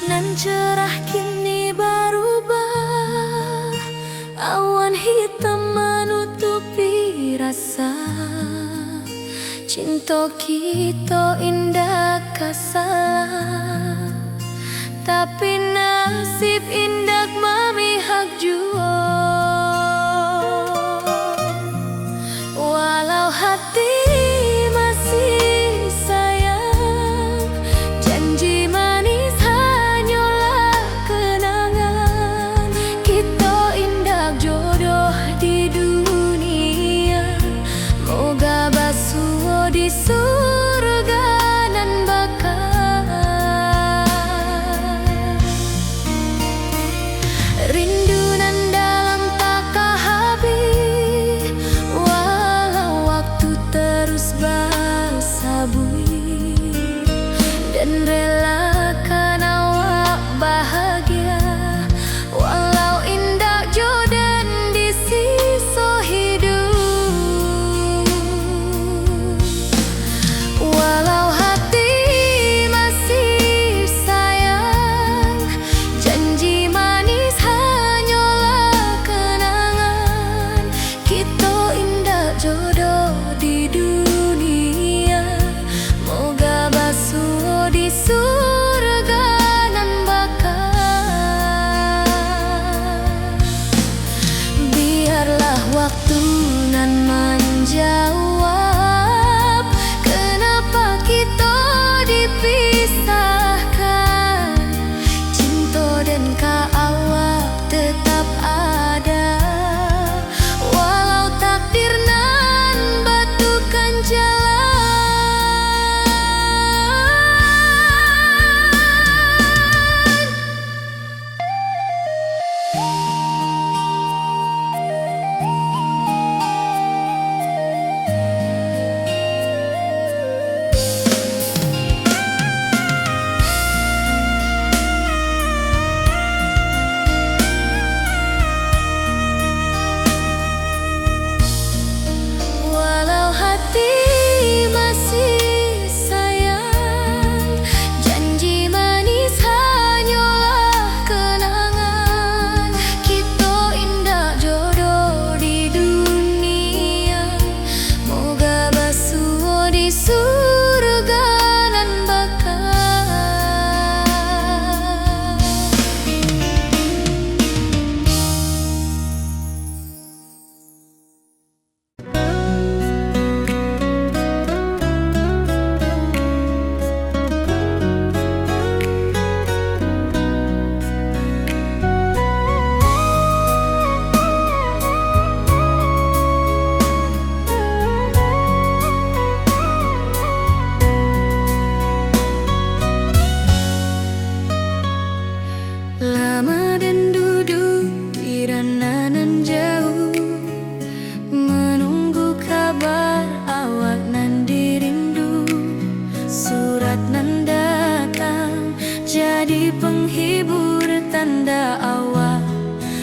Nan cerah kini berubah, awan hitam menutupi rasa. Cinta kita indah kasalah, tapi nasib indah memihak jua. Walau hati masih sayang, janji manis hanyalah kenangan. Kita indah jodoh di dunia, moga basuh di surga nan bakal. Rindu nan dalam tak habis, walau waktu terus bersabui, dan relakan awak bahagia walau indah jodan di sisa hidup. Walau hati masih sayang, janji manis hanyalah kenangan. Kita indah jodoh di dunia, moga basuh di surga nan bakal. Biarlah waktu nan menjawab kenapa kita dipisahkan. Cinta dan awak tetap ada, walau takdir nan batukan jalan. Walau hati masih sayang, janji manis hanyalah kenangan. Kita indah jodoh di dunia, moga basuh di surga nan bakal. Lama dan duduk di ranah nan jauh, menunggu kabar awak nan dirindu. Surat nan datang jadi penghibur, tanda awak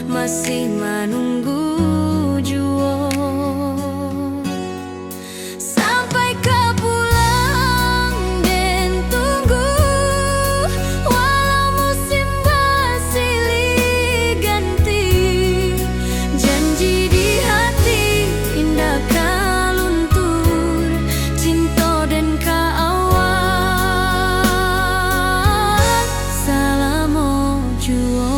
masih menunggu jua. Sampai kau pulang dan tunggu, walau musim bersilih ganti. Janji di hati indah kau luntur, cinta dan awak salam jua.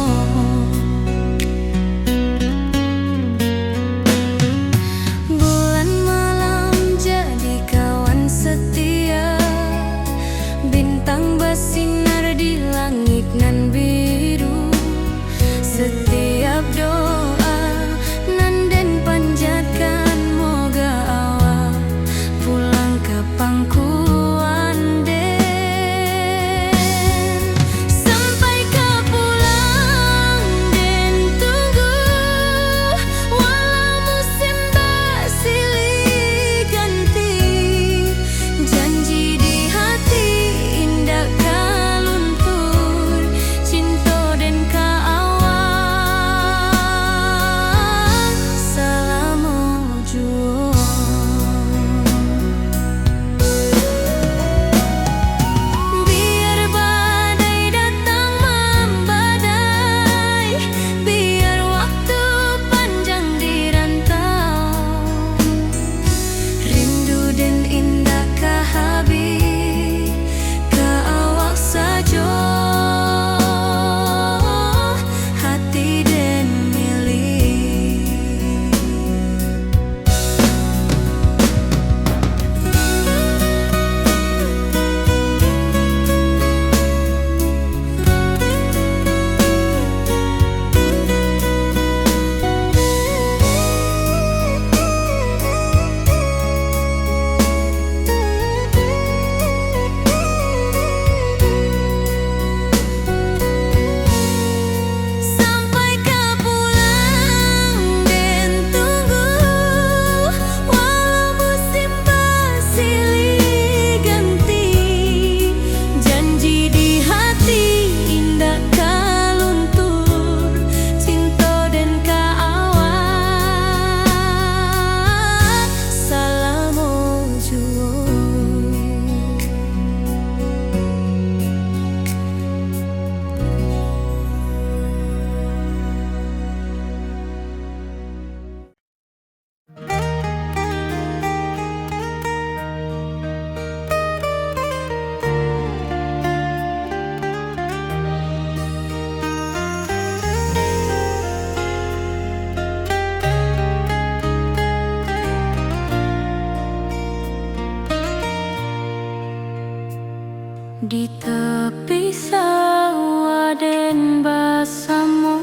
Di tepi sawah den basamu,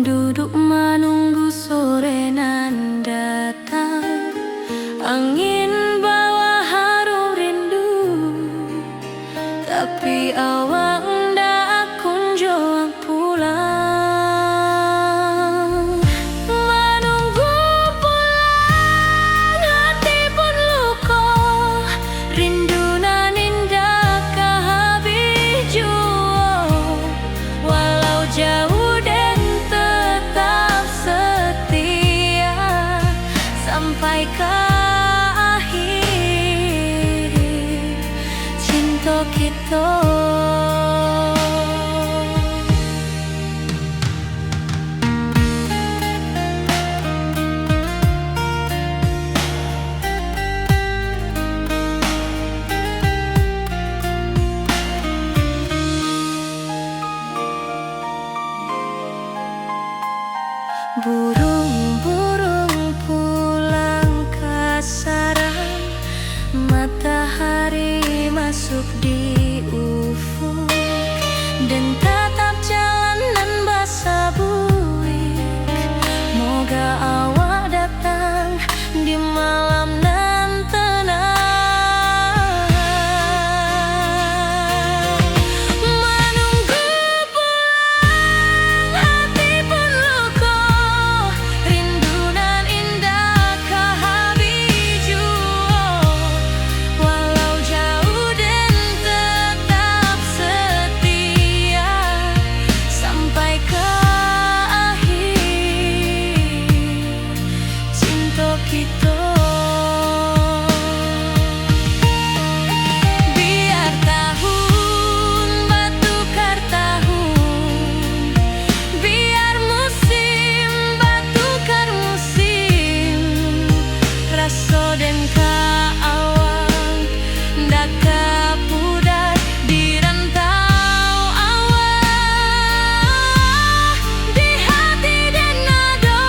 duduk menunggu sore nan datang. Angin bawa harum rindu, tapi awak ndak kunjung pulang. Menunggu pulang, hati pun luka, rindu nan indah kehabis jua. Walau jauh dan tetap setia sampai ke kita. Burung-burung pulang ke sarang, matahari masuk di ufuk, dan tatap jalanan basah buik. Moga awak datang di malam nan tenang. Menunggu pulang, hati pun luka, rindu nan indah kehabis jua. Walau jauh dan tetap setia sampai ke akhir cinta kita. Biar tahun bertukar tahun, biar musim bertukar musim, rasa dan keawang ndak kepudar di rantau awak, di hati dan nada.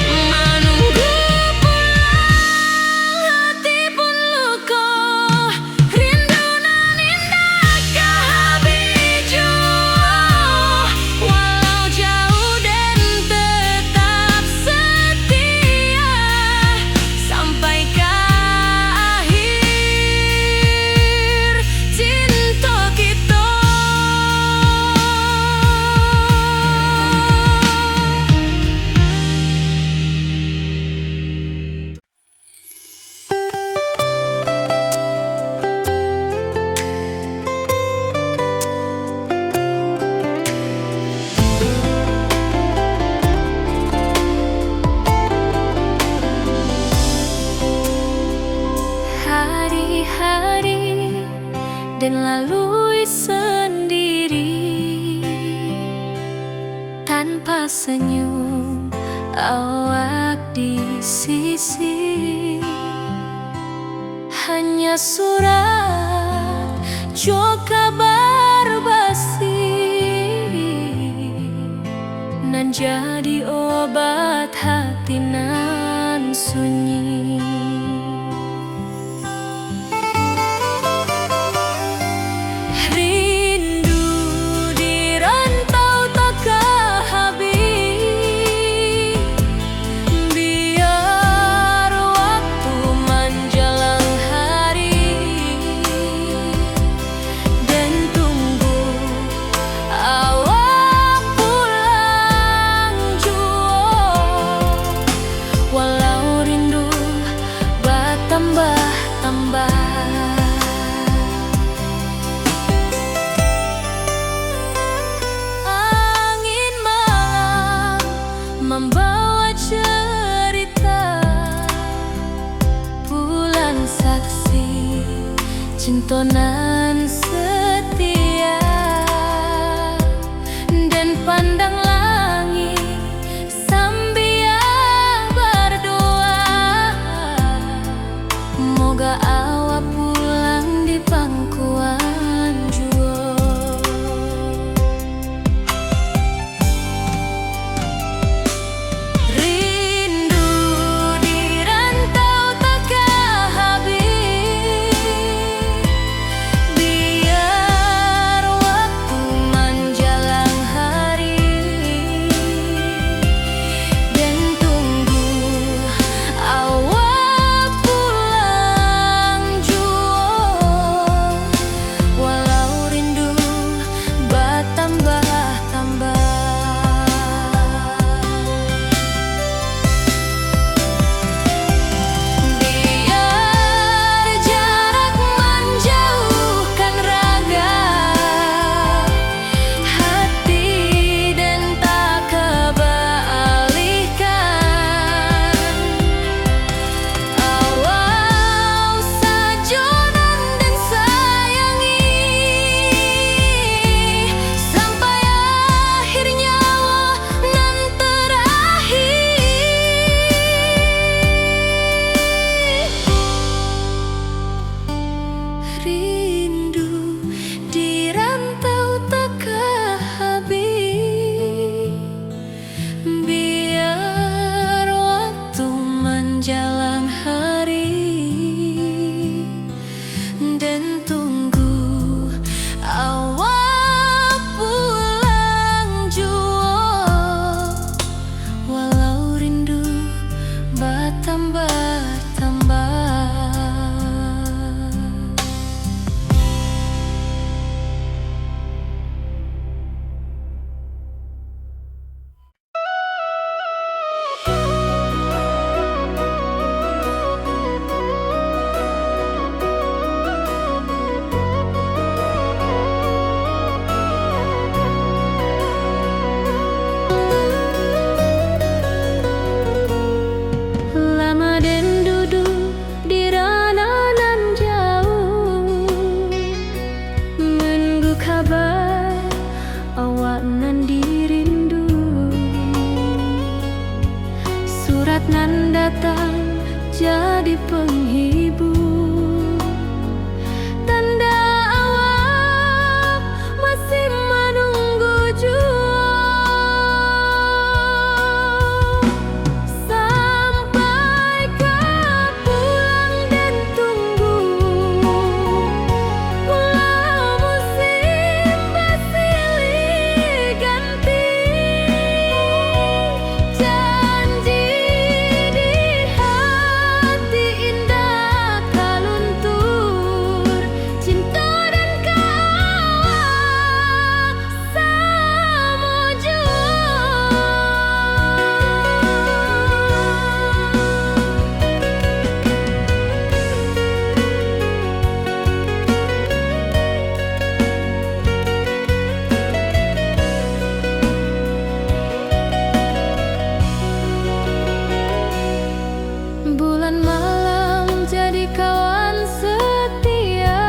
Menunggu pulang, hati pun luka, rindu nan indah kehabis jua. Walau jauh dan tetap setia sampai ke akhir cinta kita. Hari-hari dan lalui sendiri, tanpa senyum awak di sisi. Hanya surat jo kabar basi nan jadi obat hati nan sunyi. Rindu di rantau tak kehabis, biar waktu menjelang hari kabar awak nan dirindu. Surat nan datang jadi penghibur, tanda awak masih menunggu jua. Sampai kau pulang dan tunggu, walau musim bersilih ganti. Janji di hati indah kau luntur, cinta dan kawal sama jua. Bulan malam jadi kawan setia,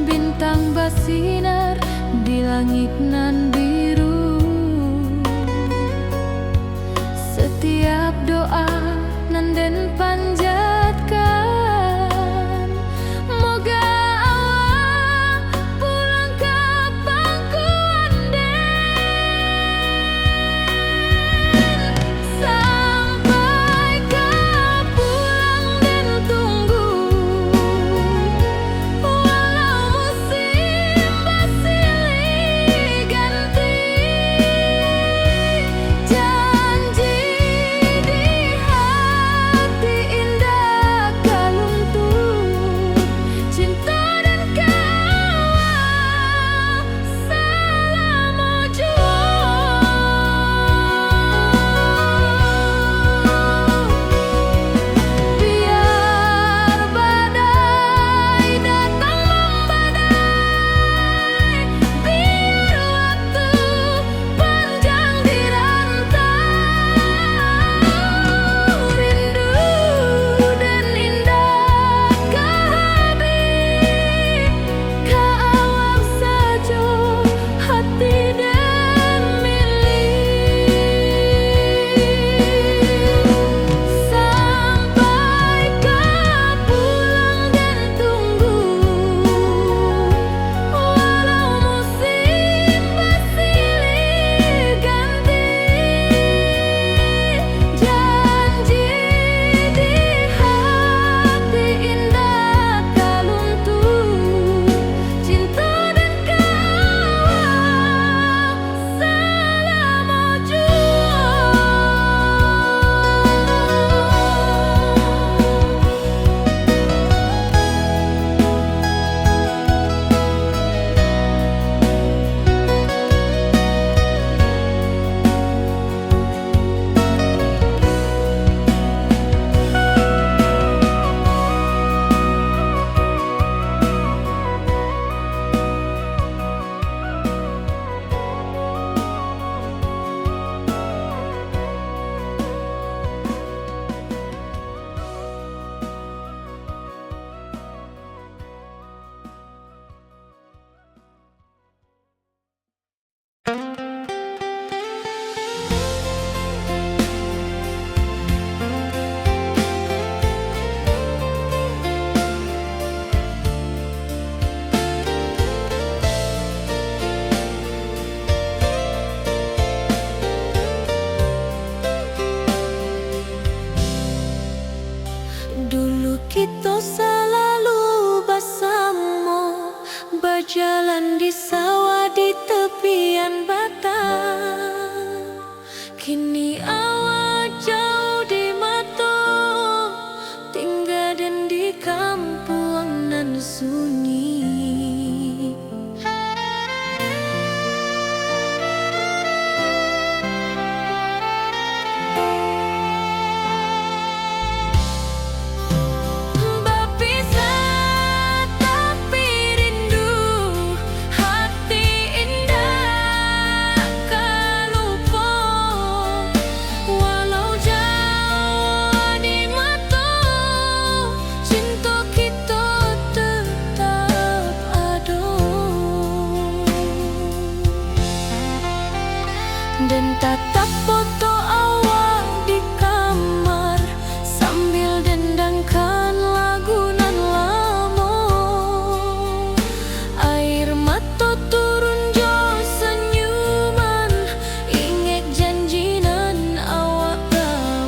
bintang bersinar di langit nan biru. Setiap doa nan den panjatkan, moga awak pulang kapan ku anden. Sampai kau pulang dan tunggu, walau musim bersilih ganti. Janji di hati indah kau luntur, cinta dan kawal selama jua. Biar badai datang membadai, biar waktu panjang dirantau, rindu dan indah kehabis, kau awak saja hati dan milik. Sampai kau pulang dan tunggu, walau musim bersilih ganti. Janji di hati indah kau luntur, cinta dan kawal selama jua. Dulu kita selalu bersama, berjalan di sawah di tepian batang. Kini awak jauh di mata, tinggal dan di kampung nan sunyi. Berpisah tapi rindu, hati indah kau lupa. Walau jauh di mata, cinta kita tetap. foto turun jo senyuman, inget janji nan awak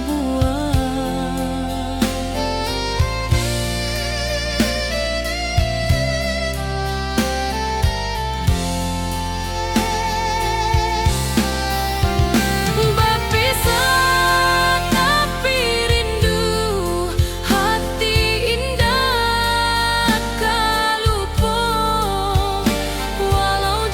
buat. Berpisah tapi rindu, hati indah kalupo. Walau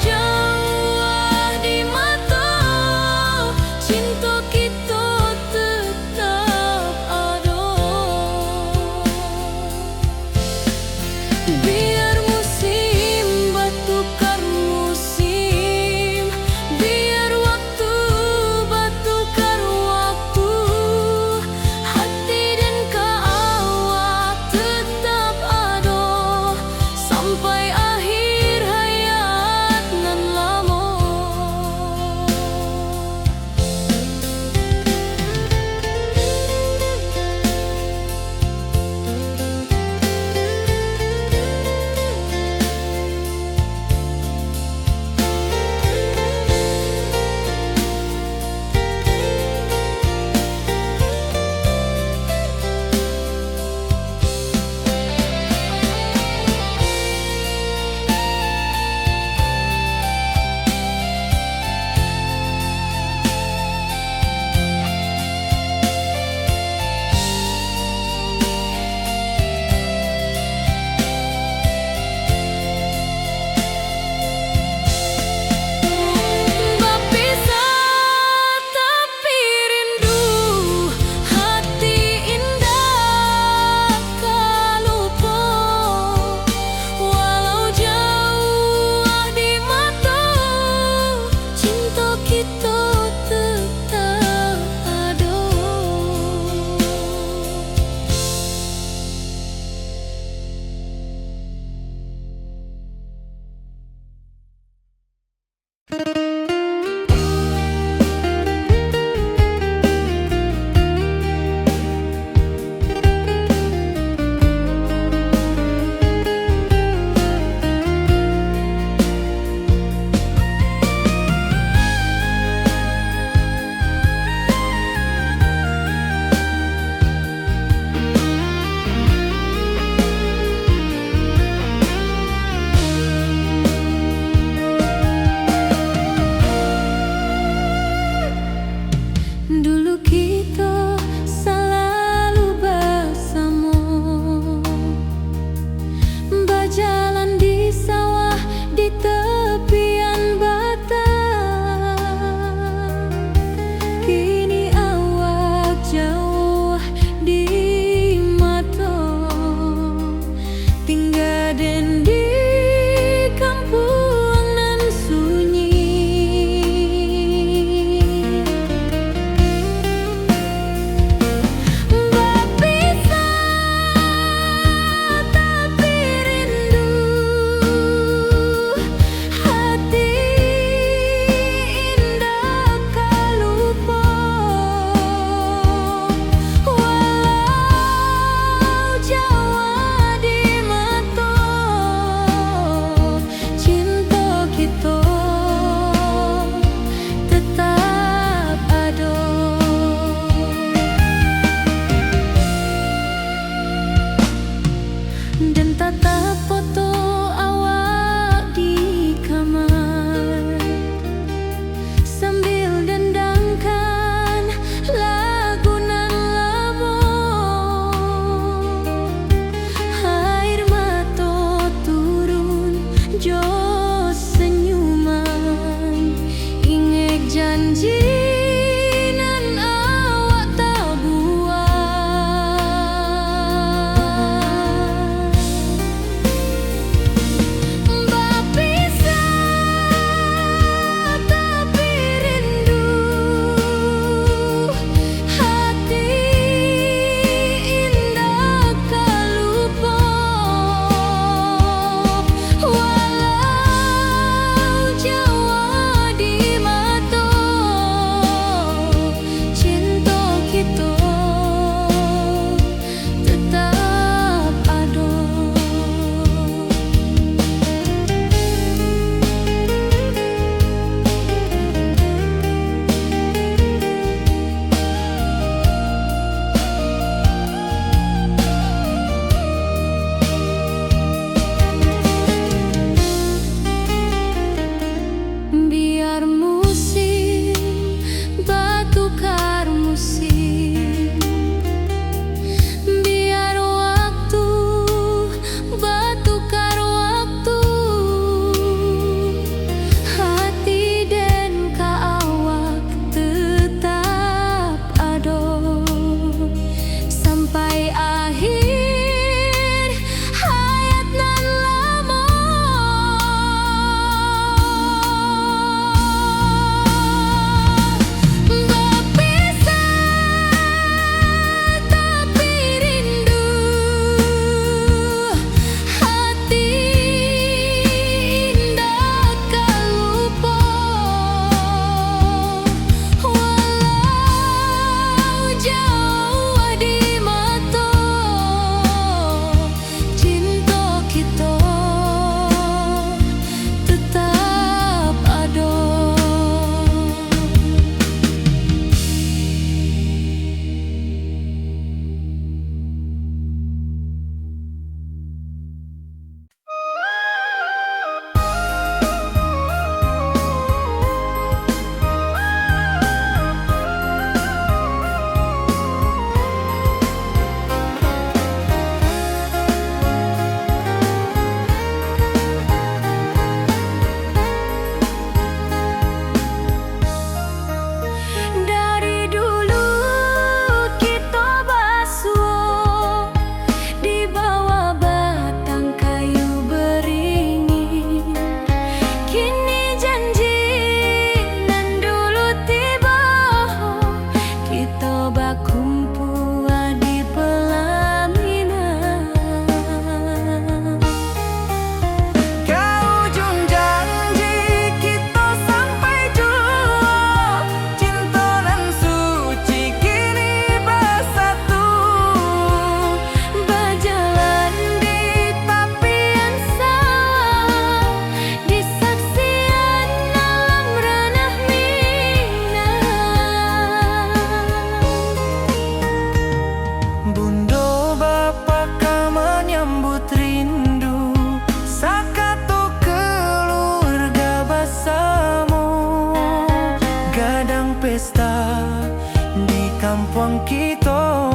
kampung kita.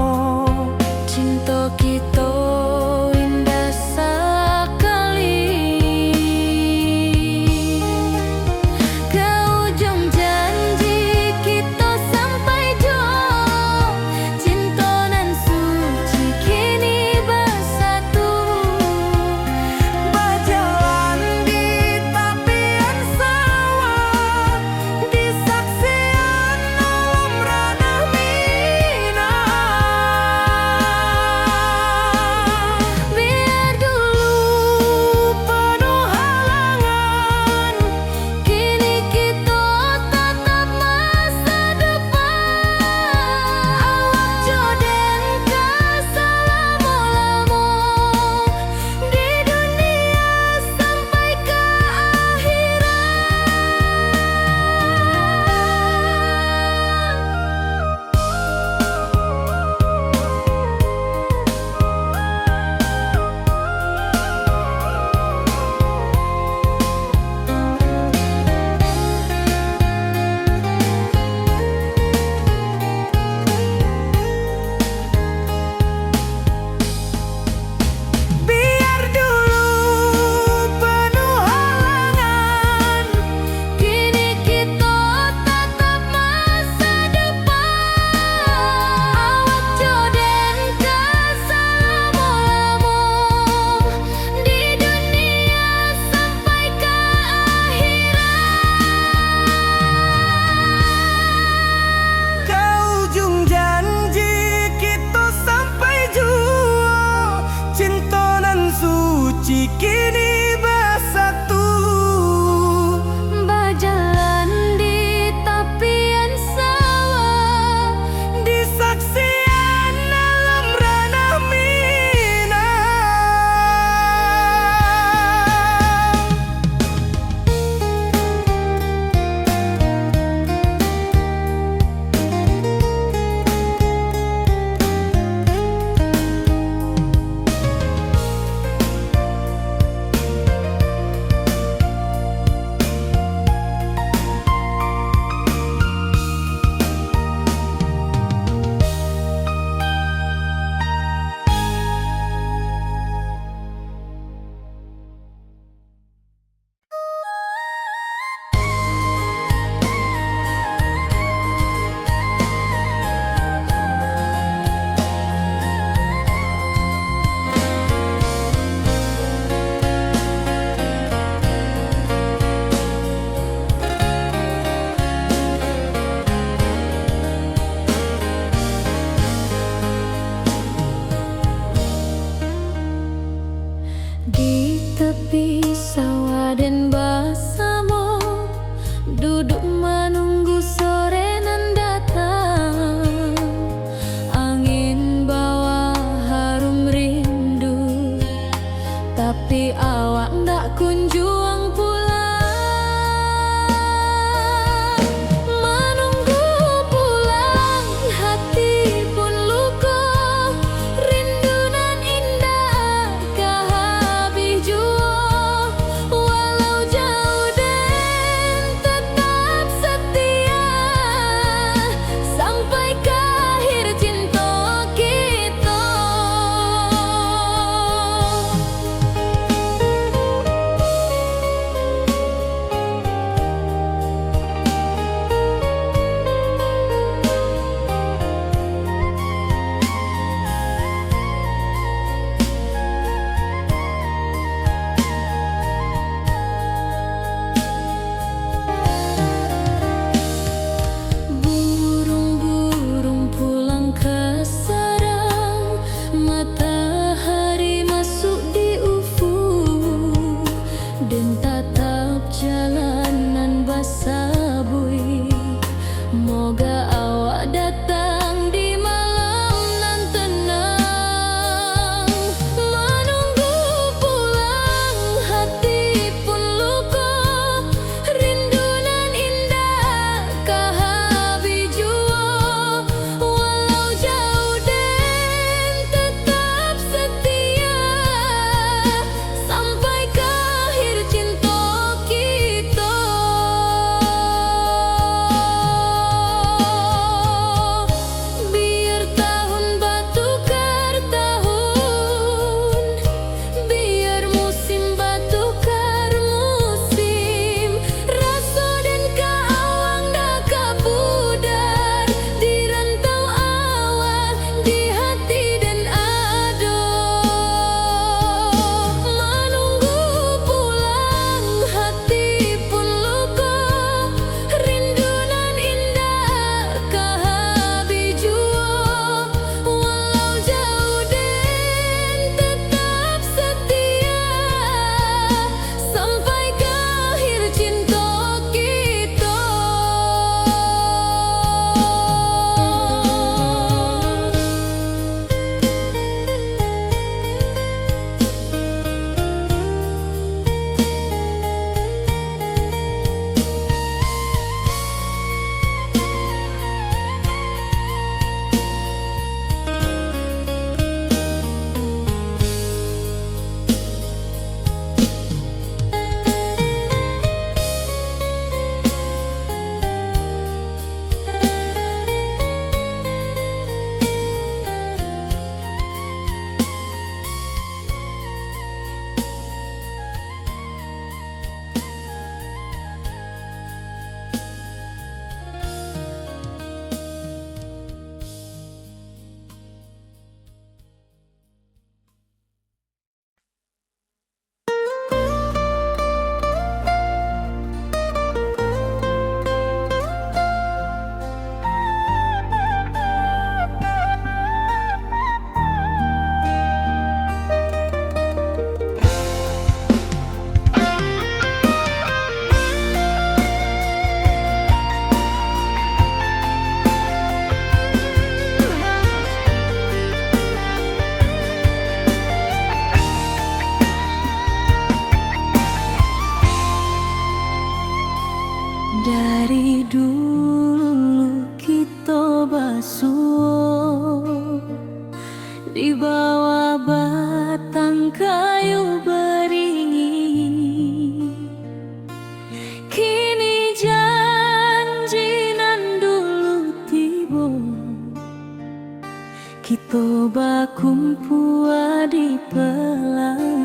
Cinta kita indah sekali. Ke ujung janji kita sampai jauh. Cinta nan suci kini bersatu. Berjalan di tepian sawah, di saksian alam ranah Minang. Dari dulu kita basuh di bawah batang kayu beringin. Kini janji nan dulu tiba, kita bakumpul di pelaminan.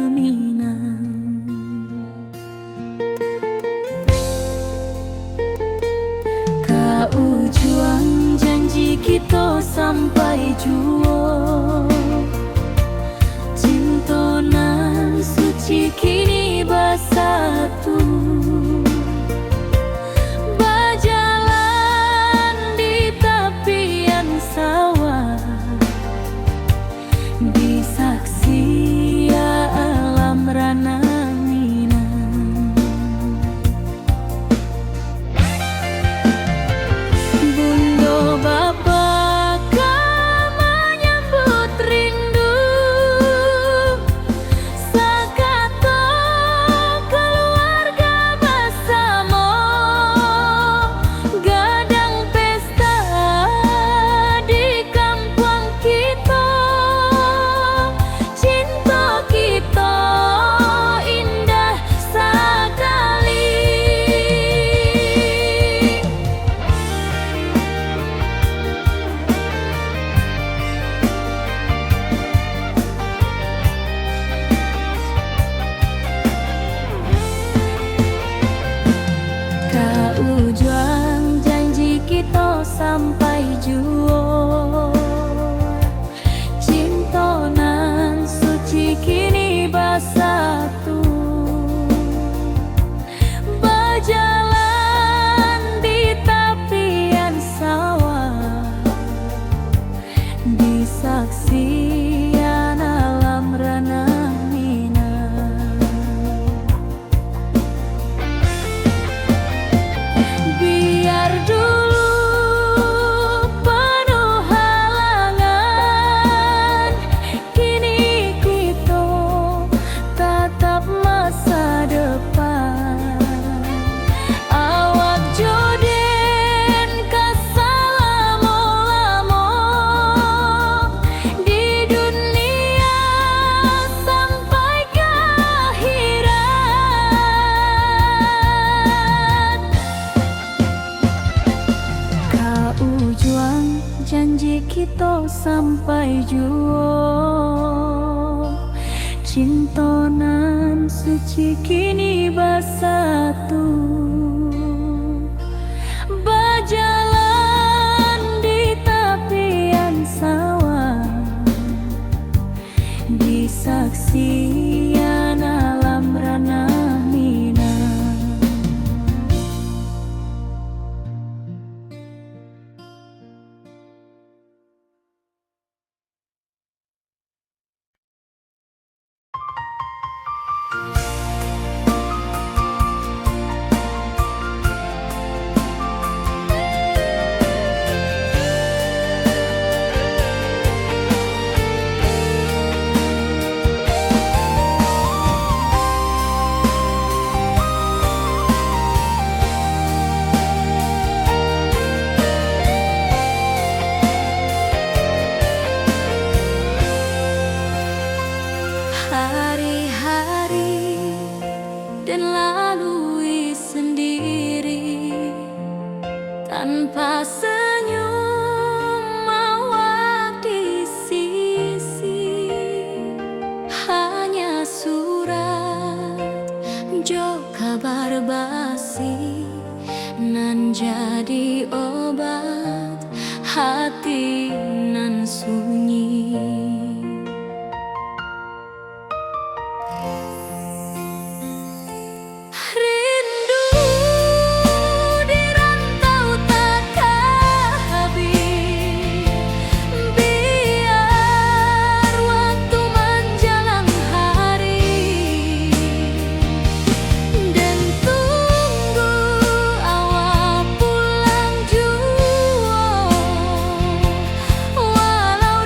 Juang janji kita sampai jua, cinta nan suci kini bersatu. Berjalan di tepian sawah, disaksi alam rana. Juang janji kita sampai jua, cinta nan suci kini bersatu. Berjalan di tepian sawah, disaksikan alam rana. Janji kita sampai jua, cinta nan suci kini bersatu. Berjalan di tepian sawah, disaksikan alam rana. Hari-hari dan lalui sendiri tanpa senyum mawar di sisi. Hanya surat jo kabar basi nan jadi obat hati nan sunyi. Walau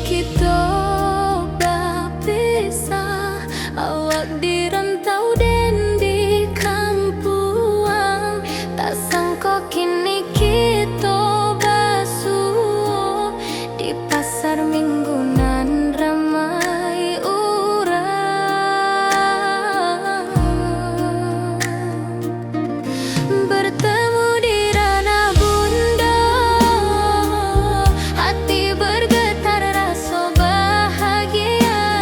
kita berpisah, awak di rantau dan di kampuang. Tak sangka kini kita basuh di pasar minggunan ramai orang. Bertemu di ranah bunda, hati bergetar rasa bahagia.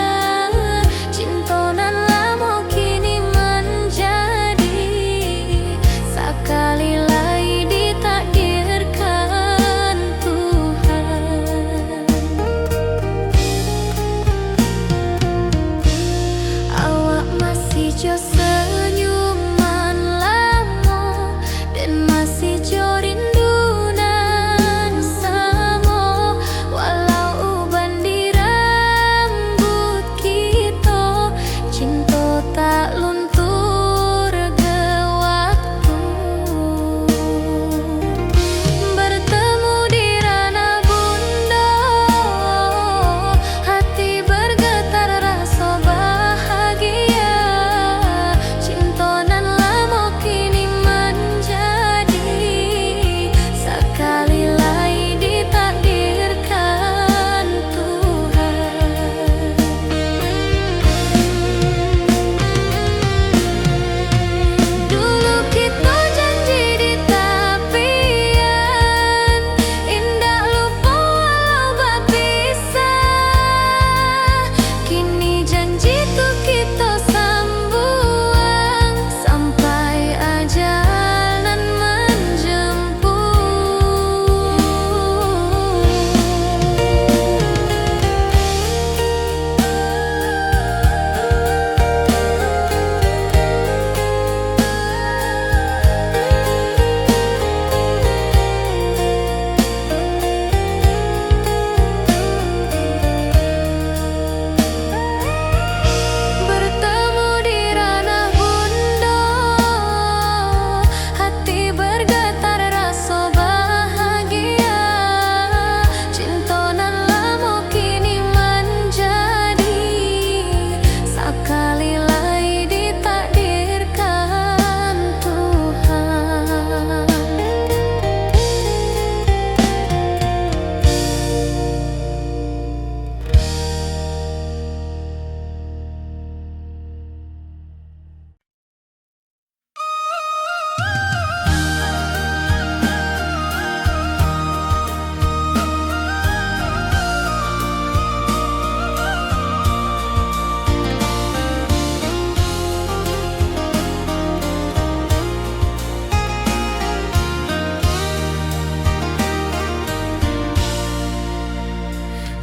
Cinta nan lama kini menjadi sekali lagi ditakdirkan Tuhan. Awak masih jo senyuman lama dan masih jo rindu nan sama. Walau uban di rambut kita, cinta tak luntur ke waktu. Bertemu di ranah bunda, hati bergetar rasa bahagia. Cinta nan lama kini menjadi sekali lagi ditakdirkan Tuhan. Dulu kita janji di tepian, indah lupa walau berpisah. Kini janji tuh kita sambung sampai ajal nan bertemu di ranah bunda, hati bergetar rasa bahagia. Cinta nan lama kini menjadi sekali lagi ditakdirkan Tuhan.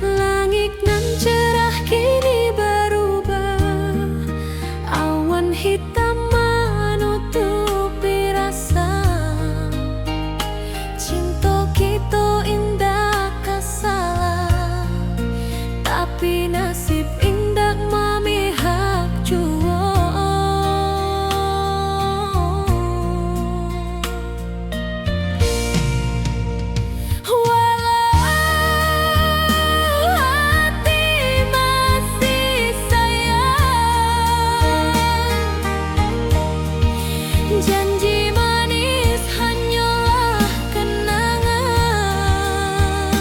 Langit nan cerah kini berubah, awan hitam menutupi rasa. Cinta kita indah kasalah, tapi nasib indah memihak jua. Walau hati masih sayang, janji manis hanyalah kenangan.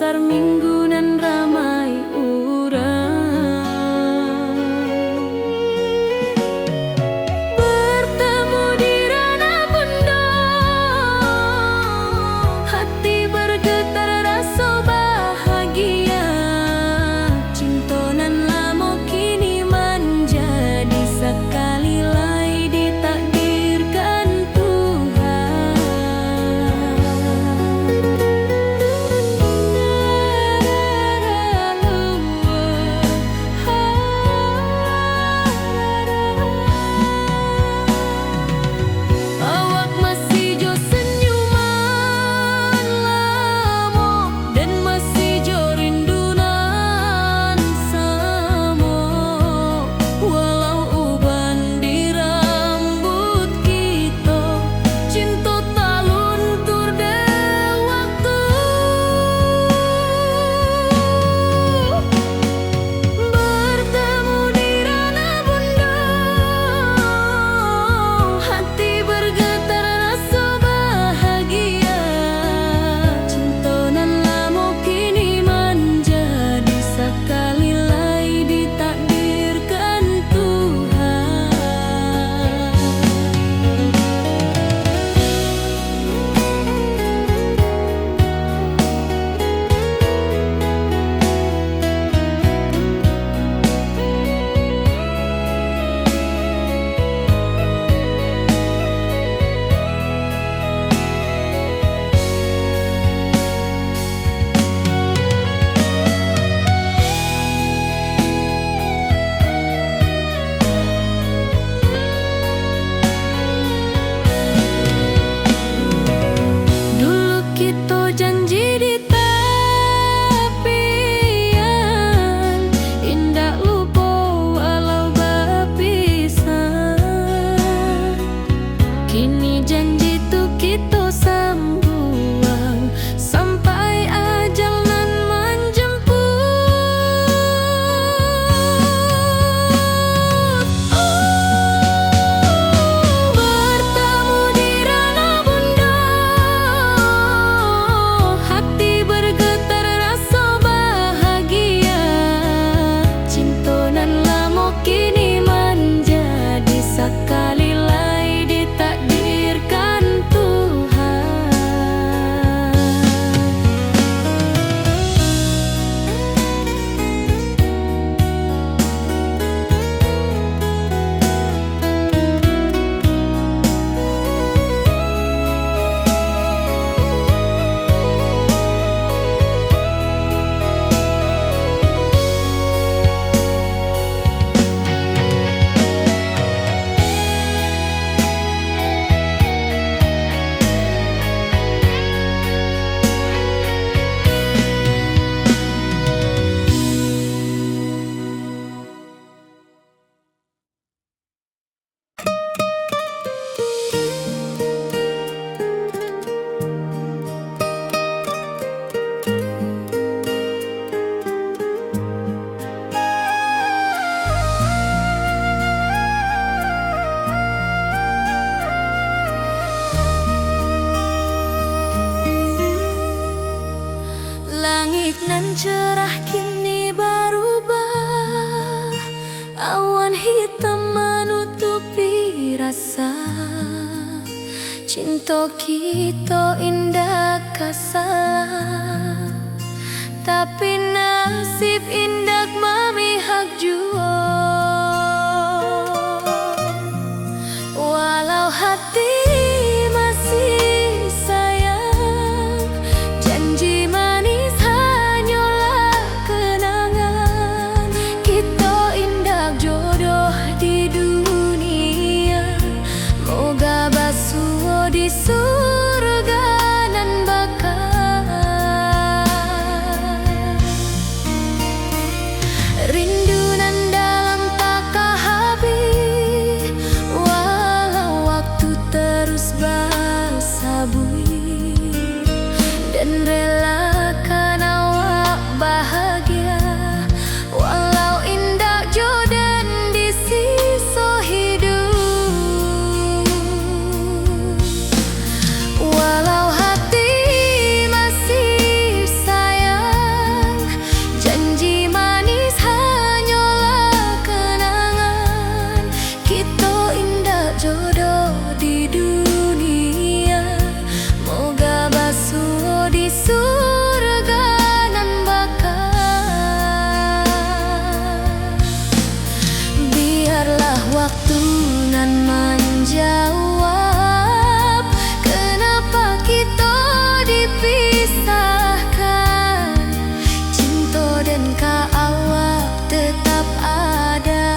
pasar minggu nan ramai urang. Bertemu di ranah bunda, hati bergetar rasa bahagia. Cinta nan lama kini menjadi sekali lagi ditakdirkan Tuhan. Awak masih jo senyuman lamo, dan masih jo rindunan samo. Walau uban di rambut kita, cinta tak luntur de waktu. Bertemu di ranah bunda, hati bergetar rasa bahagia. Cinta nan lama kini menjadi sekali lagi ditakdirkan Tuhan. Dulu kita janji di tepian, indah lupa walau berpisah. Kini janji tu kita sambuang sampai ajal nan menjemput. Bertemu di ranah bunda, hati bergetar rasa bahagia. Cinta nan lama kini menjadi sekali lagi ditakdirkan Tuhan. Langit nan cerah kini berubah, awan hitam menutupi rasa. Cinta kita indah kasalah, tapi nasib indah memihak jua. Walau hati masih sayang, janji manis hanyalah kenangan. Kita indah jodoh di dunia, moga basuh di surga nan bakal. Rindu nan jodoh di dunia, moga basuh di surga nan bakal. Biarlah waktu nan menjawab kenapa kita dipisahkan. Cinta dan kaawak tetap ada,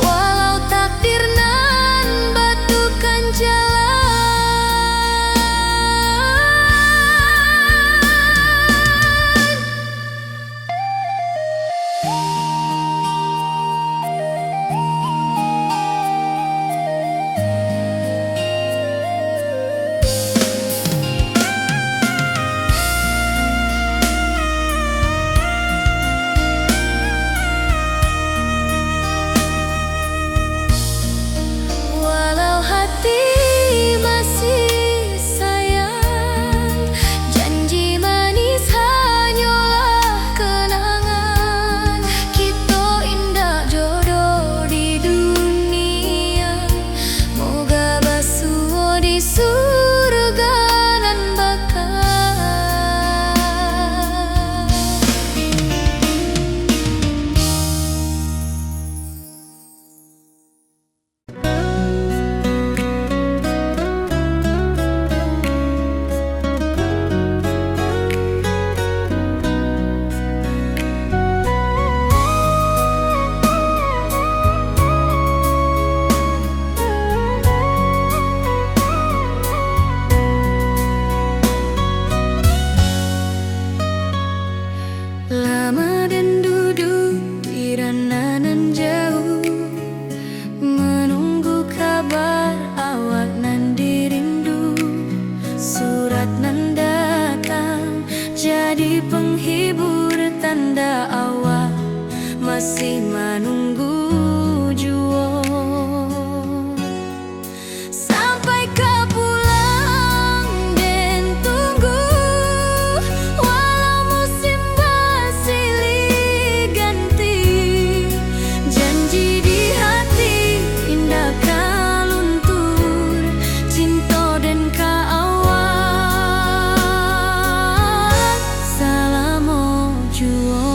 walau takdir nan batukan jalan. Walau hati masih sayang, janji manis hanyalah kenangan. Kita indah jodoh di dunia, moga basuh di surga nan bakal. Lama dan duduk di ranah nan jauh, menunggu kabar awak nan dirindu. Surat nan datang jadi penghibur, tanda awak masih menunggu jua. Sampai kau pulang dan tunggu, walau musim bersilih ganti. Janji di hati indah kau luntur, cinta dan kaawak selama jua.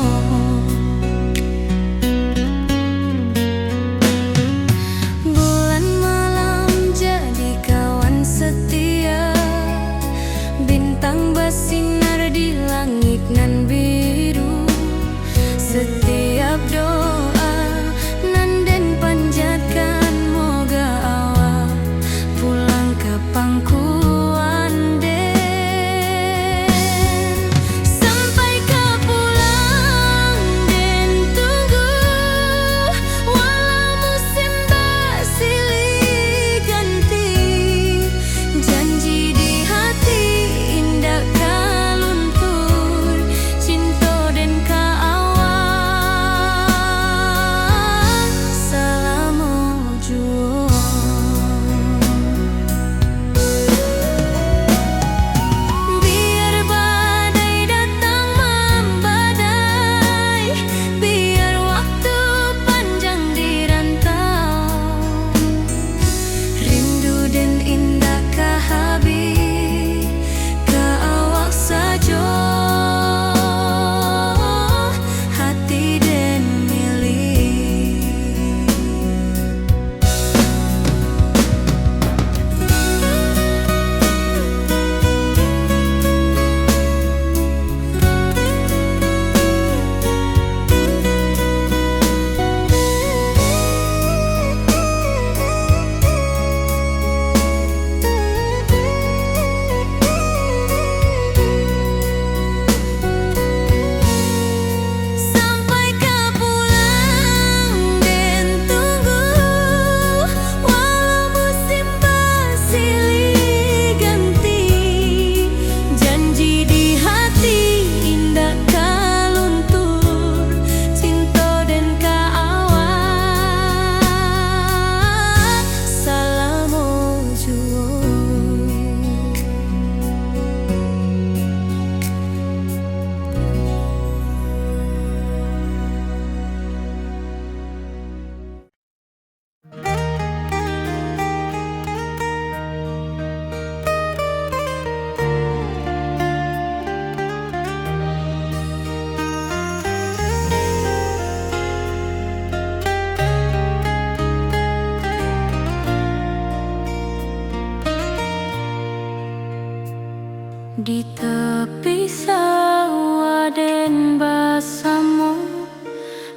Di tepi sawah den basamu,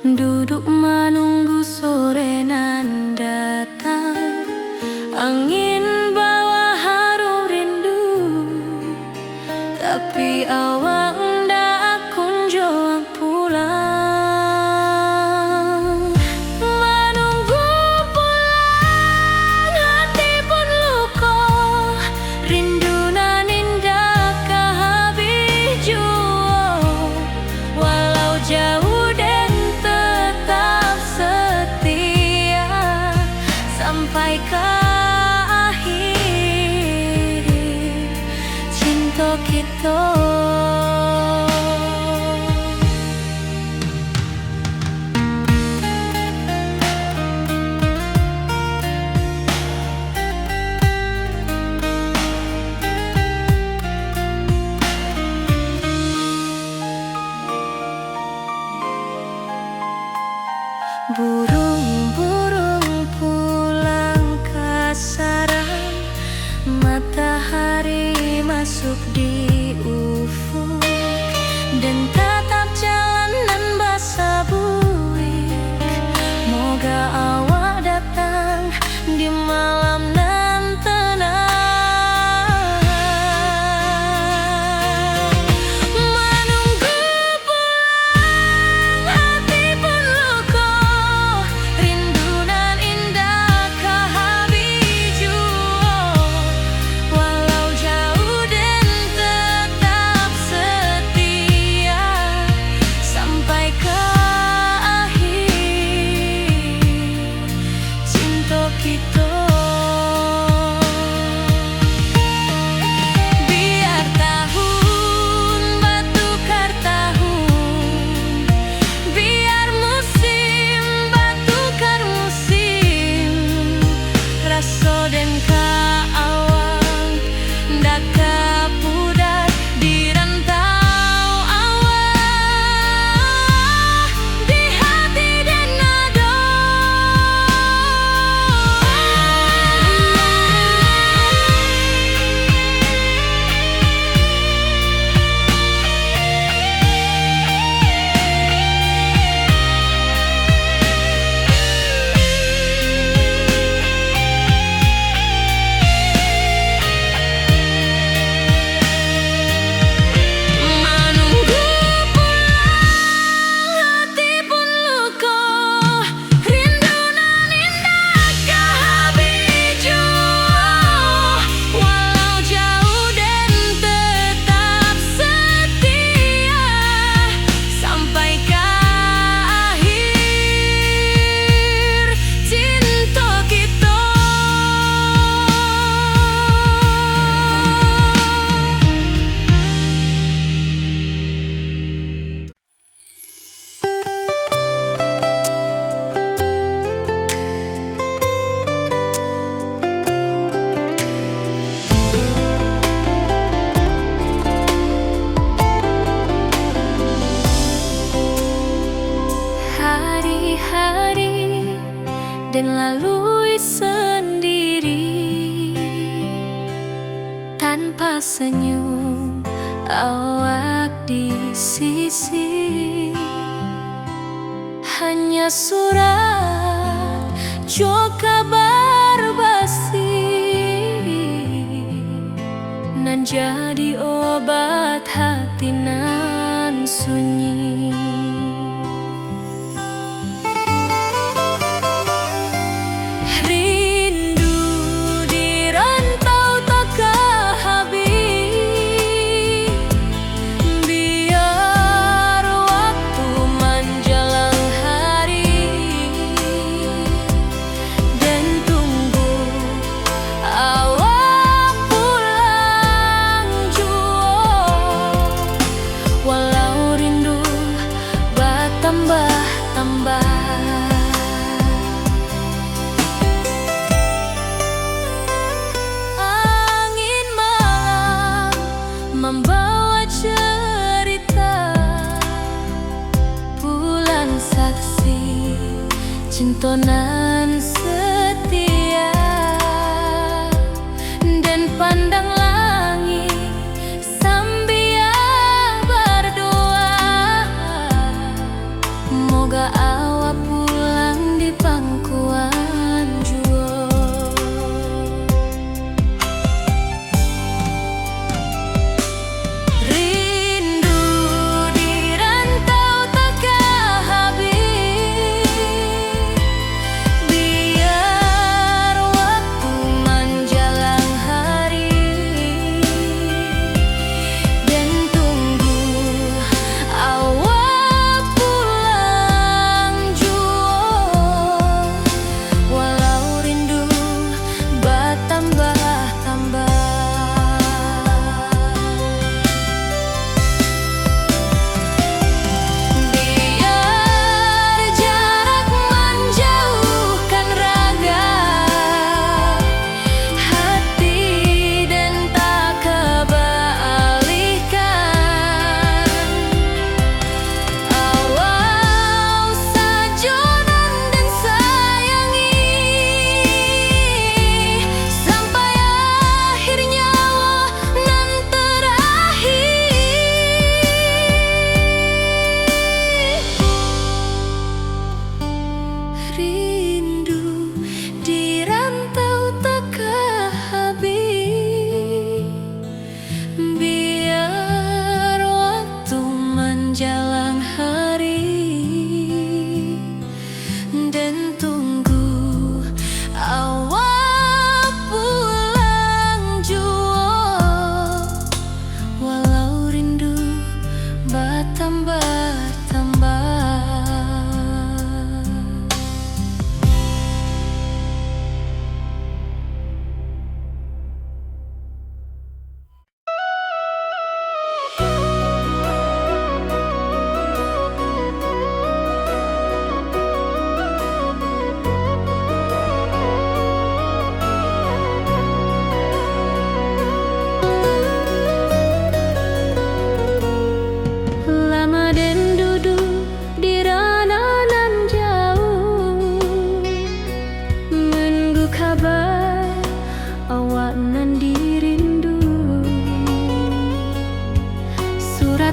duduk menunggu sore nan datang. Angin bawa harum rindu, tapi awak ndak kunjung pulang. Menunggu pulang, hati pun luka, rindu nan indah kehabis jua. Walau jauh dan tetap setia sampai ke akhir cinta kita. Burung-burung pulang ke sarang, matahari masuk di ufuk, dan tatap jalanan basah buik. Moga awak datang di malam nan tenang. Menunggu pulang, hati pun luka, rindu nan indah kehabis jua. Walau jauh dan tetap setia sampai ke akhir cinta kita. Biar tahun batukar tahun, biar musim batukar musim, rasa dan kaawang ndak kapudar di rantau awak, di hati dan nado. Menunggu pulang, hati pun luka, rindu nan indah kehabis jua. Walau jauh dan tetap setia sampai ke akhir cinta kita. Hari-hari dan lalui sendiri, tanpa senyum awak di sisi. Hanya surat jo kabar basi nan jadi obat hati nan sunyi. Rindu di rantau tak kehabis, biar waktu menjelang hari dan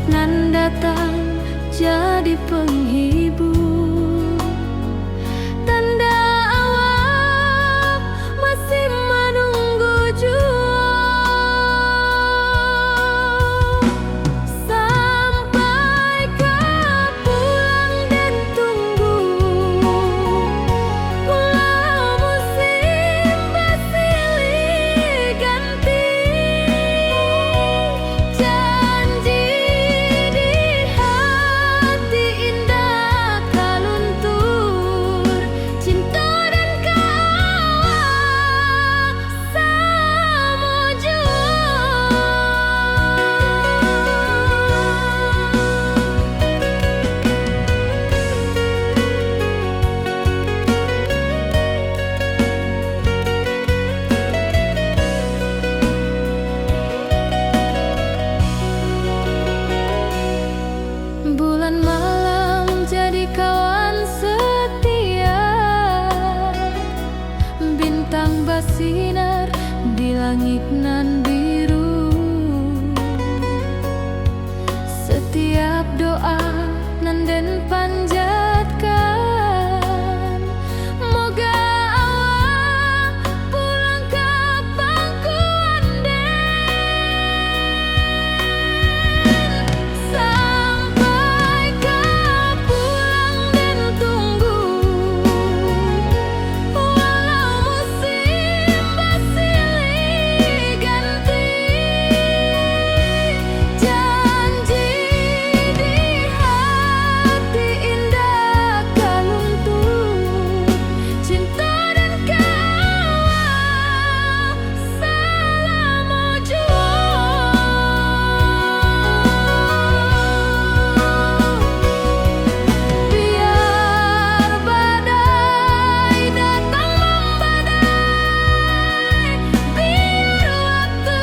nan datang jadi penghibur. Tanda awal masih menunggu jua. Sampai kau pulang dan tunggu, pulau musim bersilih ganti. Janji di hati indah kaluntur, cinta dan kawal sama jua. Bulan malam jadi kawan setia, bintang bersinar di langit nan biru. Setiap doa nan den panjatkan, moga awak pulang kapan ku anden. Sampai kau pulang dan tunggu, walau musim bersilih ganti. Janji di hati indah kaluntur, cinta dan kawal selama jua. Biar badai datang membadai, biar waktu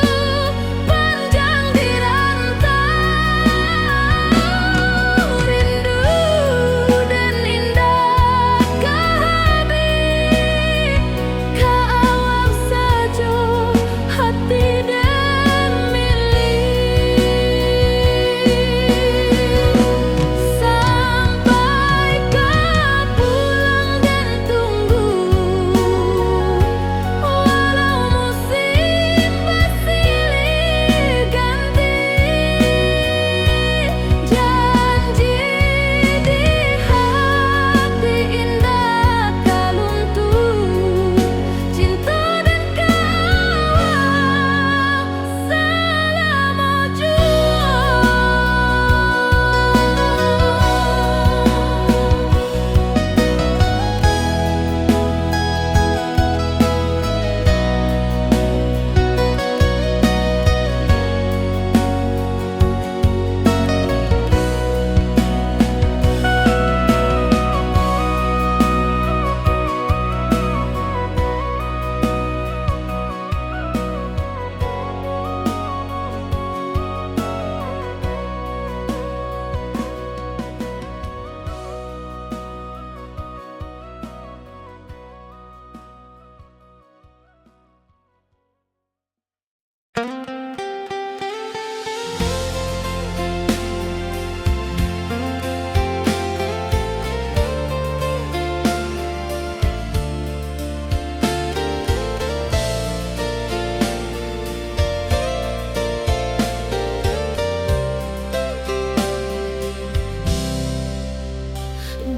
panjang dirantau, rindu dan indah kehabis, kawal saja hati dan milik. Sampai kau pulang dan tunggu, walau musim bersilih ganti. Janji di hati indah kaluntur, cinta dan kawal selama jua.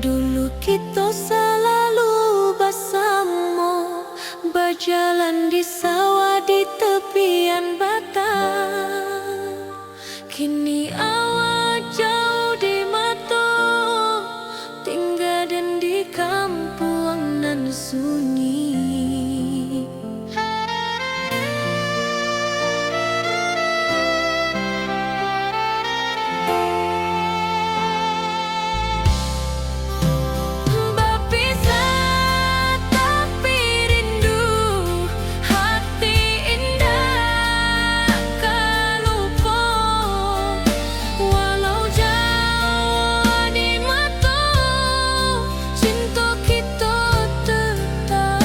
Dulu kita selalu bersama, berjalan di sawah di tepian batang. Kini awak jauh di mata, tinggal dan di kampung nan sunyi. Berpisah tapi rindu, hati indah kelupa. Walau jauh di mata, cinta kita tetap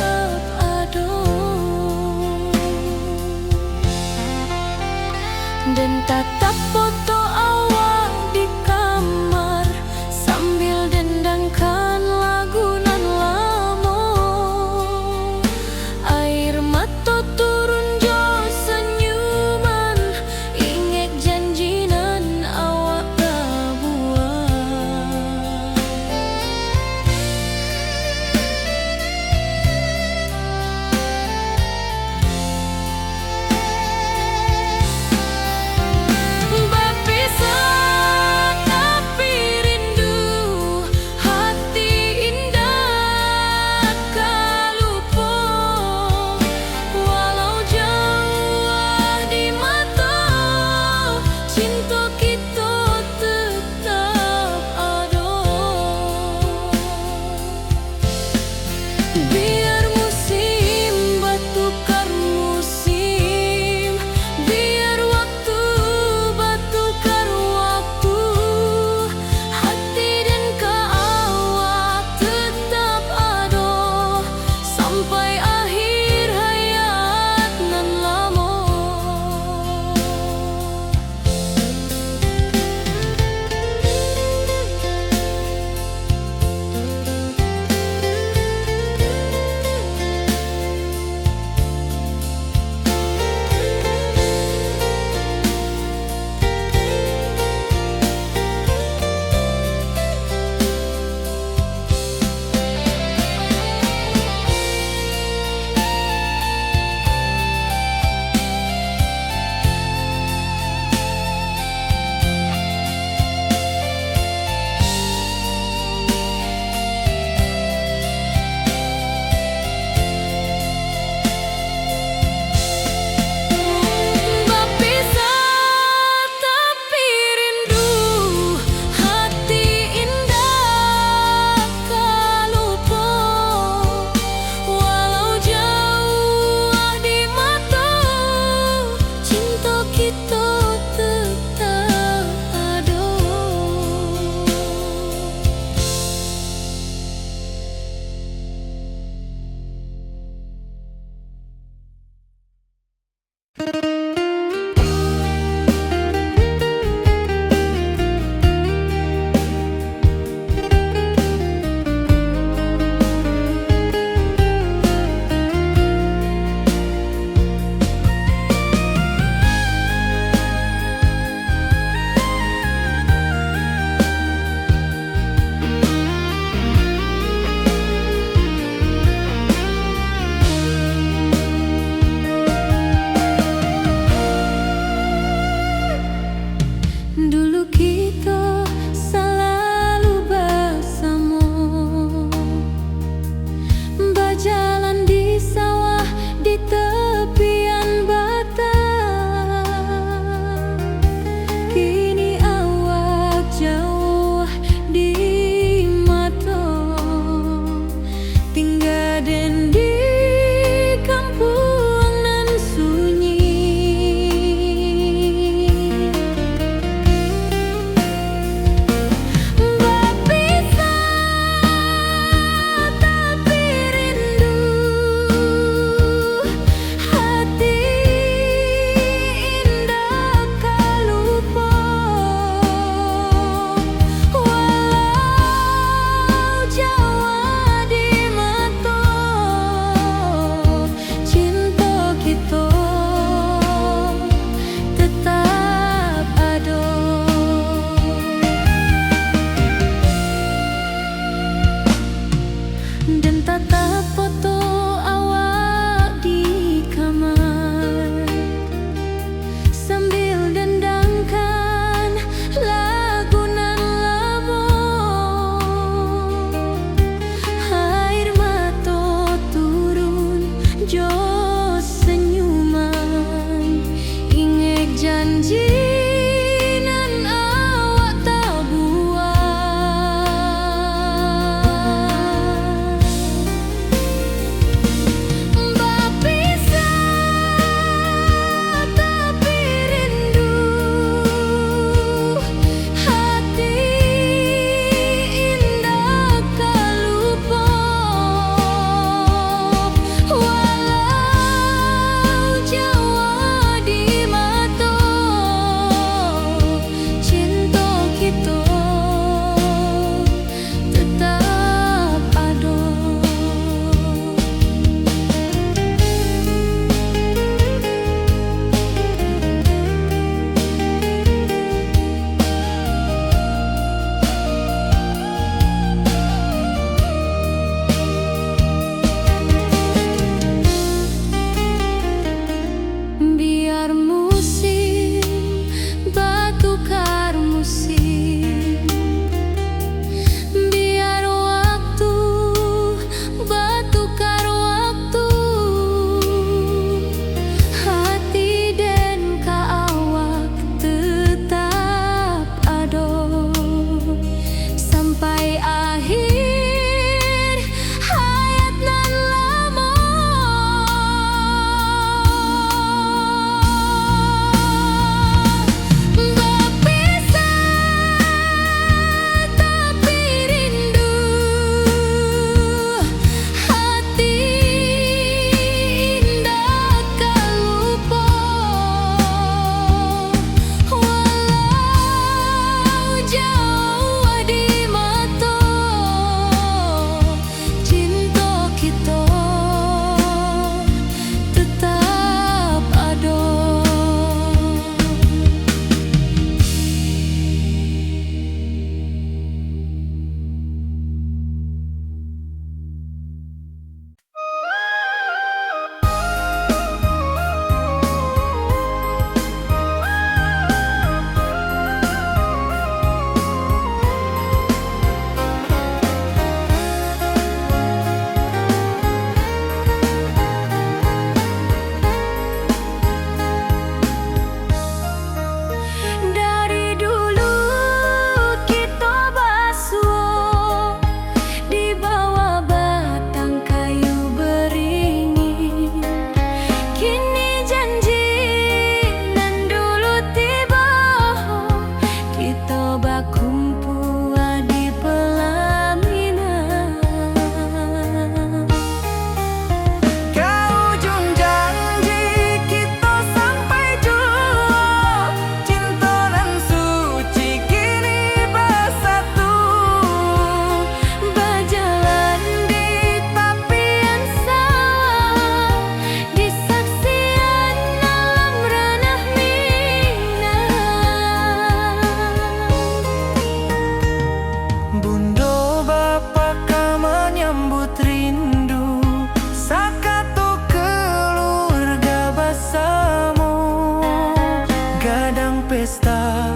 pesta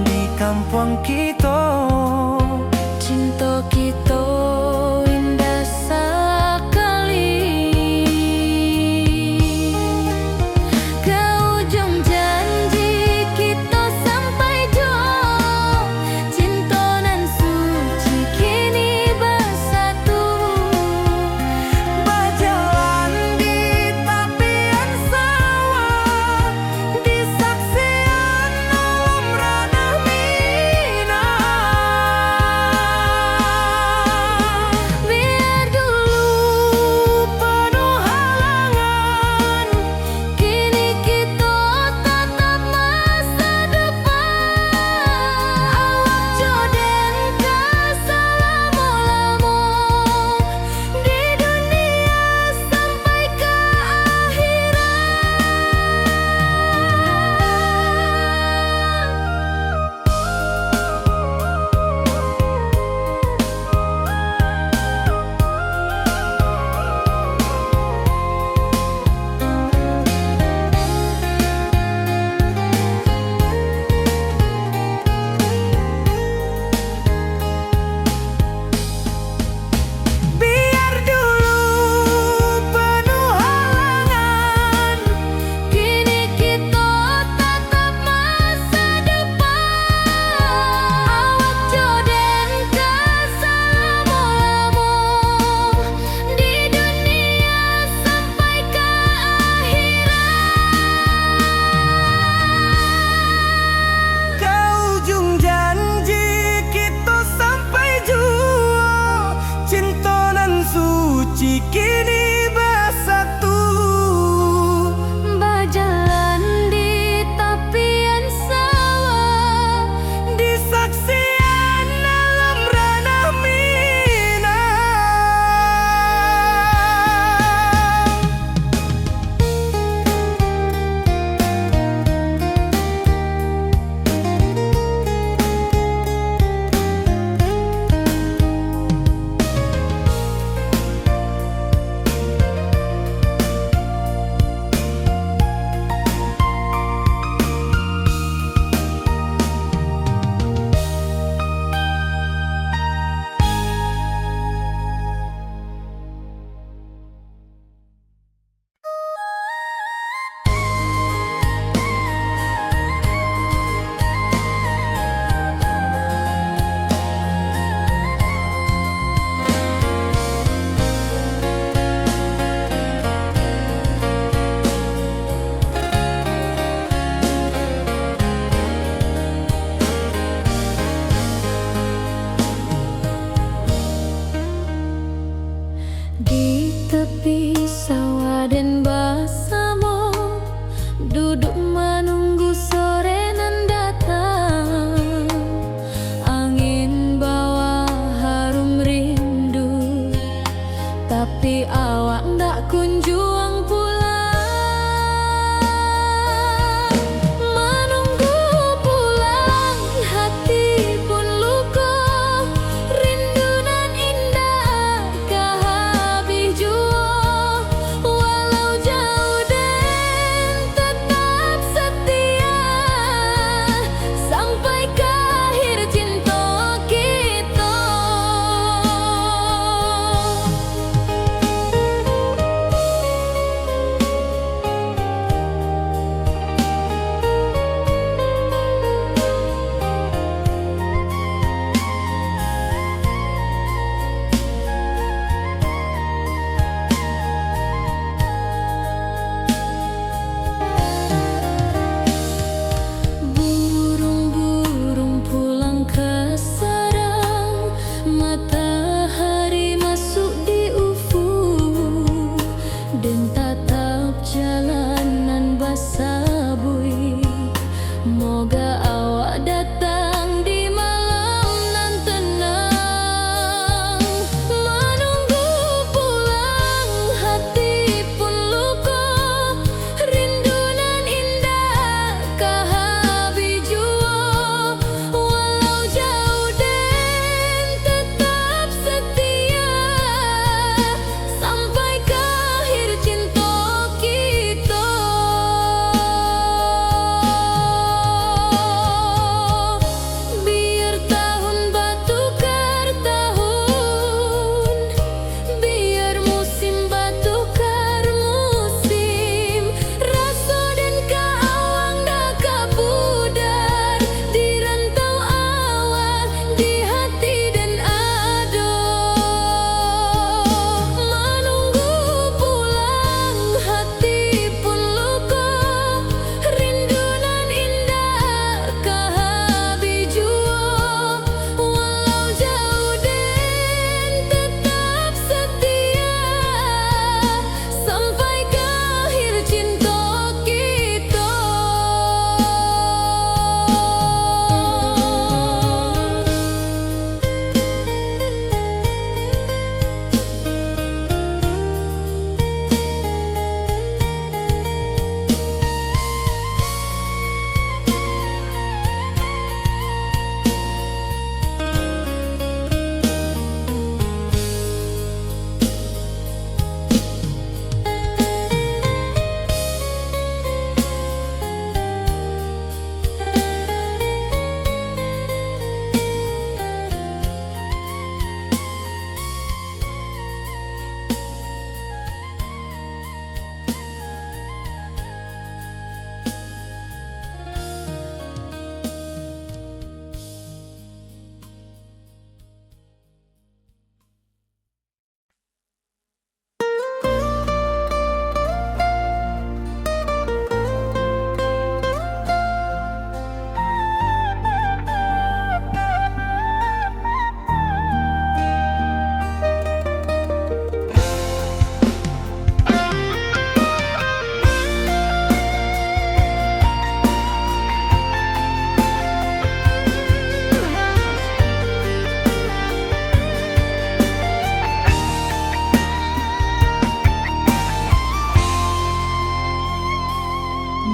di kampung kita. Cinta kita indah sekali. Ke ujung janji kita sampai jauh. Cinta nan suci kini bersatu. Berjalan di tepian sawah, di saksian alam ranah Minang.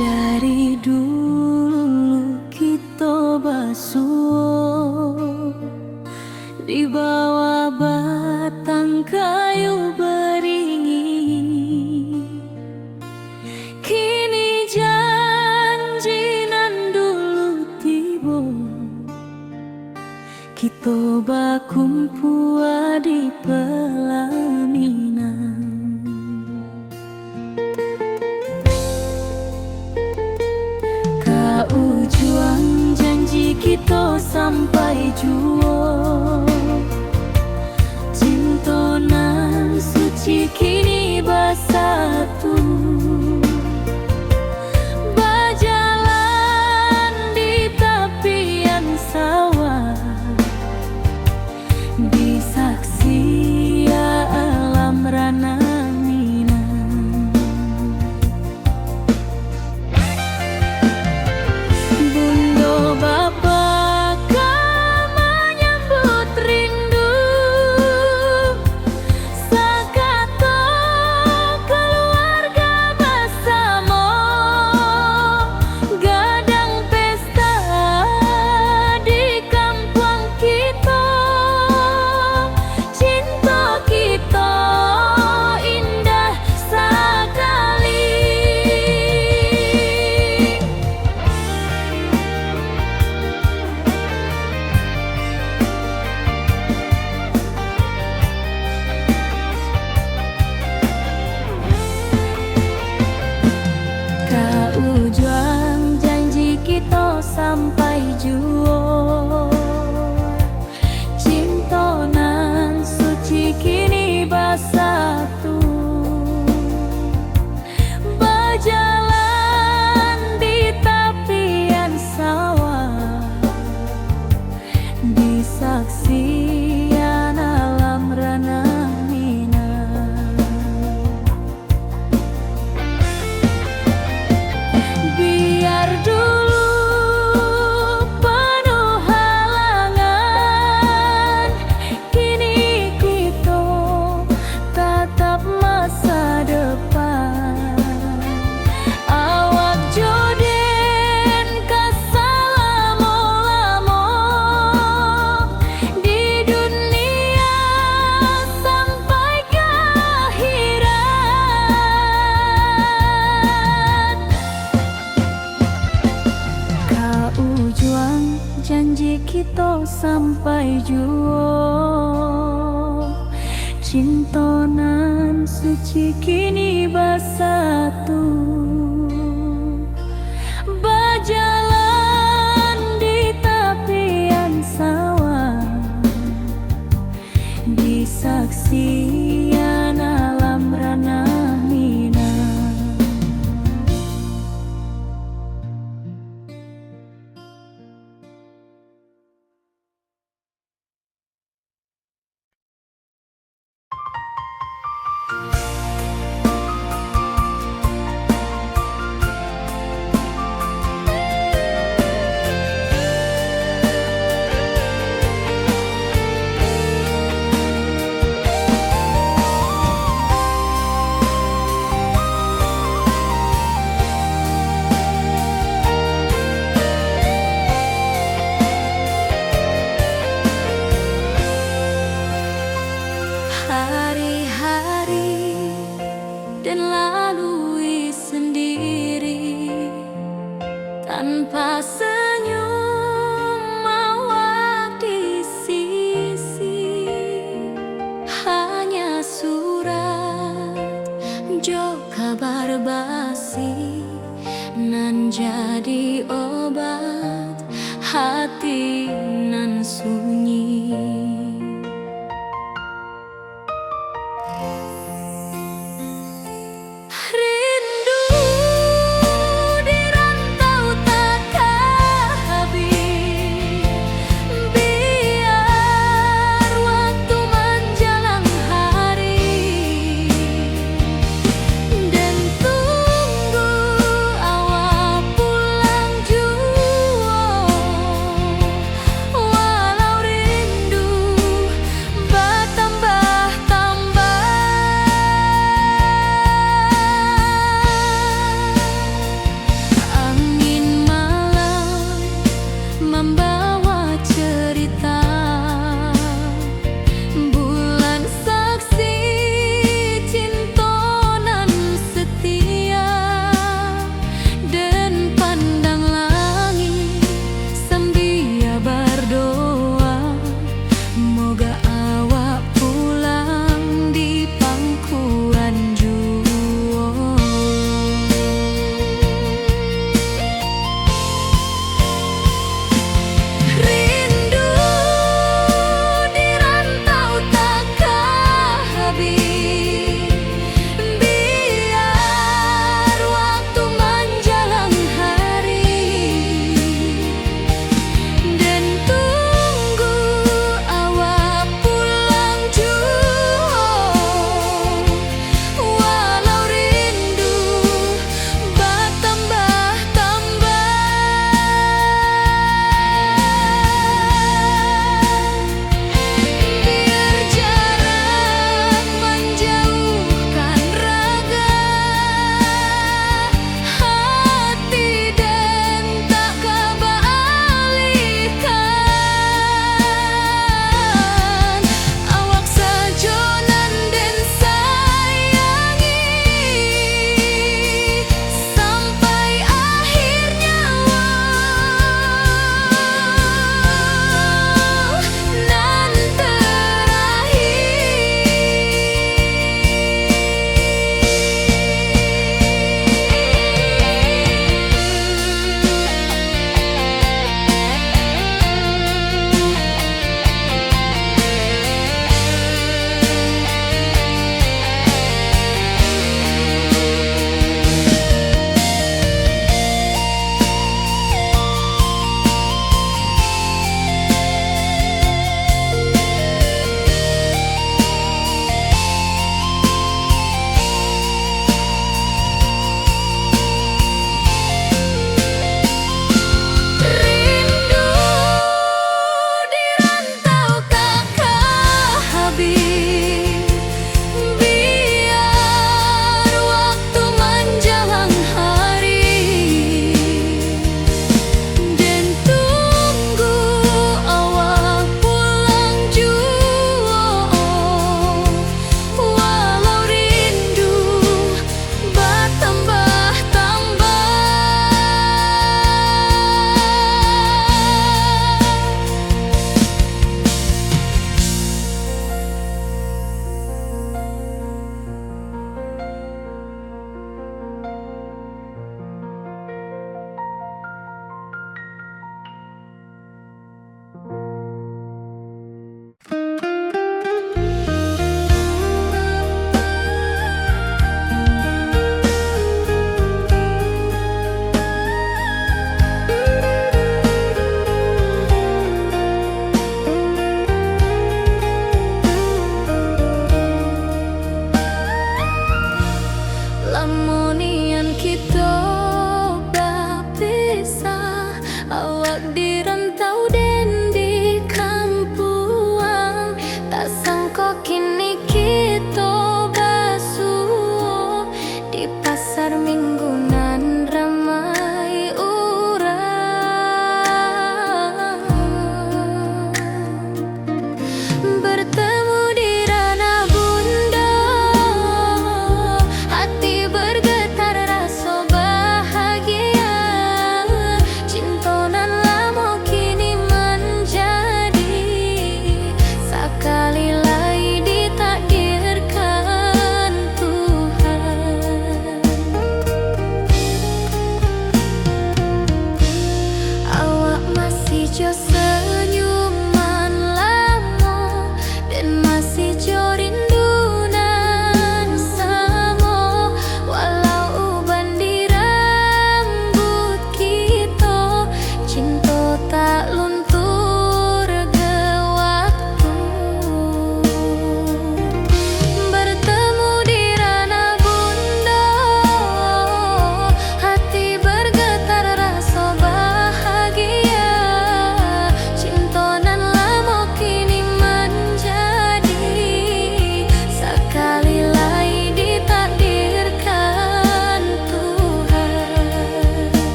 Dari dulu kita basuh di bawah batang kayu beringin. Kini janji nan dulu tiba, kita bakumpul di pelaminan. Juang janji kita sampai jua, cinta nan suci kini bersatu. Berjalan di tepian sawah, disaksi alam rana. Juang janji kita sampai jua, cinta nan suci kini bersatu. Berjalan di tepian sawah, disaksikan alam rana. Janji kita sampai jua, cinta nan suci kini bersatu. Berjalan di tepian sawah, disaksikan alam rana. Hari-hari dan lalui sendiri tanpa senyum mawar di sisi. Hanya surat jo kabar basi nan jadi obat hati nan sunyi. Walau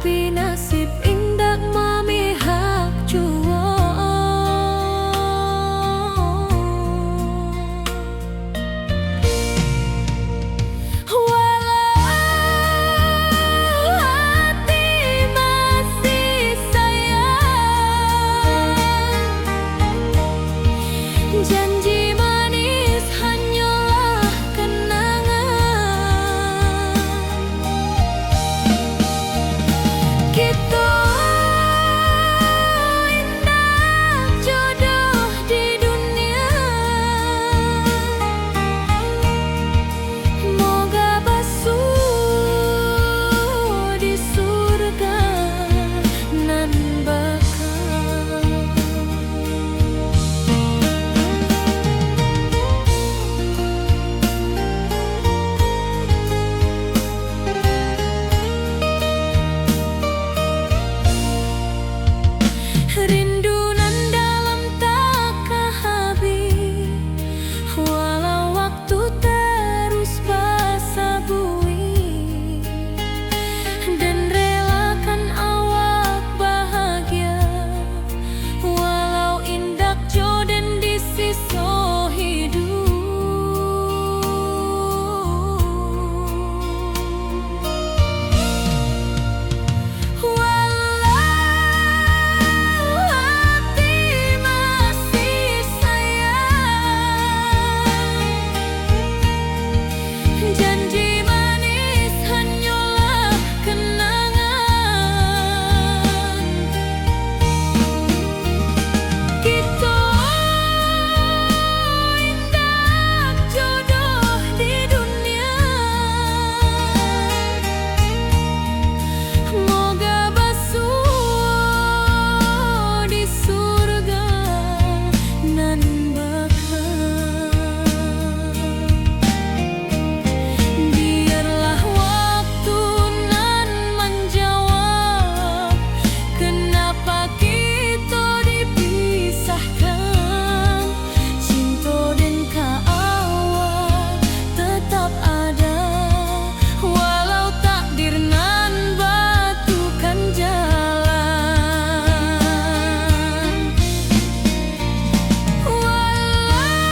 tapi nasib indak memihak jua. Janji manis hanyalah kenangan. Kita indah jodoh di dunia. Moga basuh di surga nan bakal. Rindu nan dalam takkan habis, walau waktu terus basa bui, dan relakan awak bahagia, walau indak jodoh di sisa hidup. Janji manis hanyalah kenangan. Kita indah jodoh di dunia. Moga basuh di surga nan bakal. Biarlah waktu nan menjawab kenapa kita dipisahkan. Cinta dan kaawak tetap ada, walau takdir nan batukan jalan. Walau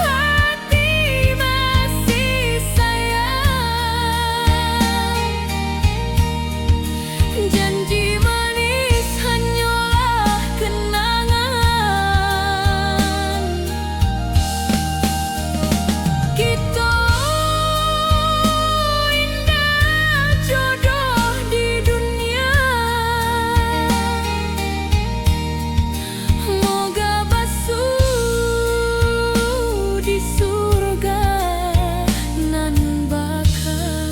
hati masih sayang, janji manis hanyalah kenangan. Kita indah jodoh di dunia. Moga basuh di surga nan bakal.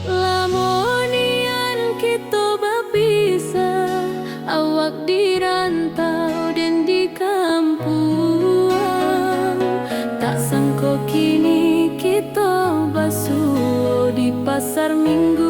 Lamonian kita berpisah, awak di rantau dan di kampung. Tak sangka kini kita basuh di pasar minggu.